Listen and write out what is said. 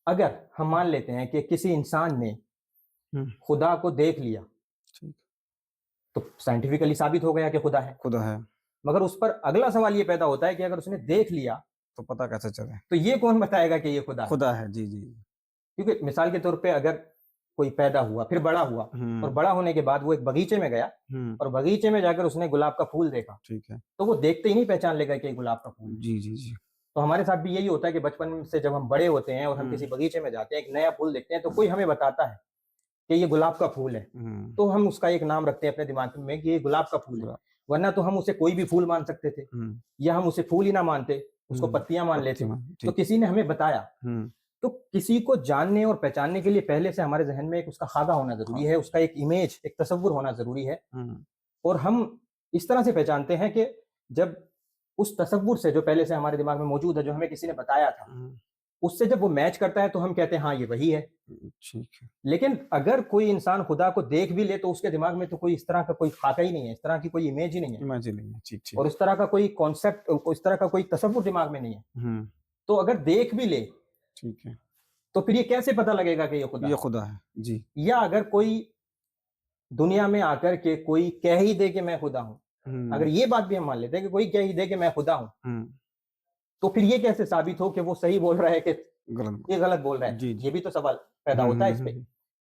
अगर हम मान लेते हैं कि किसी इंसान ने हम्म, खुदा को देख लिया, ठीक। तो साइंटिफिकली साबित हो गया कि खुदा है। खुदा है मगर उस पर अगला सवाल ये पैदा होता है कि अगर उसने देख लिया तो पता कैसे चले? तो ये कौन बताएगा कि ये खुदा है? खुदा है, जी जी। क्योंकि मिसाल के तौर पे अगर कोई पैदा हुआ फिर बड़ा हुआ, और हम्म। बड़ा होने के बाद वो एक बगीचे में गया, हम्म। और बगीचे में जाकर उसने गुलाब का फूल देखा, ठीक है। तो वो देखते ही नहीं पहचान लेगा कि ये गुलाब का फूल है। जी जी जी। तो हमारे साथ भी यही होता है कि बचपन से जब हम बड़े होते हैं और हम किसी बगीचे में जाते हैं, एक नया फूल देखते हैं, तो कोई हमें बताता है कि ये गुलाब का फूल है, हम्म। तो हम उसका एक नाम रखते हैं अपने दिमाग में कि ये गुलाब का फूल है। गुलाब। वरना तो हम उसे कोई भी फूल मान सकते थे, हम्म। या हम उसे फूल ही ना मानते, उसको पत्तियां मान लेते। पत्ती तो ठीक। किसी ने हमें बताया। हम्म। तो किसी को जानने और पहचानने के लिए पहले से हमारे जहन में एक उसका खाका होना जरूरी है, उसका एक इमेज, एक तस्वुर होना जरूरी है। हम्म। और हम इस तरह से पहचानते हैं कि जब उस तस्वुर से, जो पहले से हमारे दिमाग में मौजूद है, जो हमें किसी ने बताया था, उससे जब वो मैच करता है तो हम कहते हैं हाँ ये वही है। ठीक है। लेकिन अगर कोई इंसान खुदा को देख भी ले तो उसके दिमाग में तो कोई इस तरह का कोई खाका ही नहीं है, इस तरह की कोई इमेज ही नहीं है, इमेजिन नहीं है, ठीक ठीक। और इस तरह का कोई कॉन्सेप्ट, इस तरह का कोई तस्वुर दिमाग में नहीं है। हम्म। तो अगर देख भी ले ठीक है। तो फिर ये कैसे पता लगेगा कि ये खुदा ये है? खुदा है, जी। या अगर कोई दुनिया में आकर के कोई कह ही दे कि मैं खुदा हूं, अगर हम्म। ये बात भी हम मान लेते हैं कि कोई कह ही दे कि मैं खुदा हूं, हम्म। तो फिर ये कैसे साबित हो कि वो सही बोल रहा है कि गलत। ये गलत बोल रहा है? जी जी। ये भी तो सवाल पैदा होता है इस पे।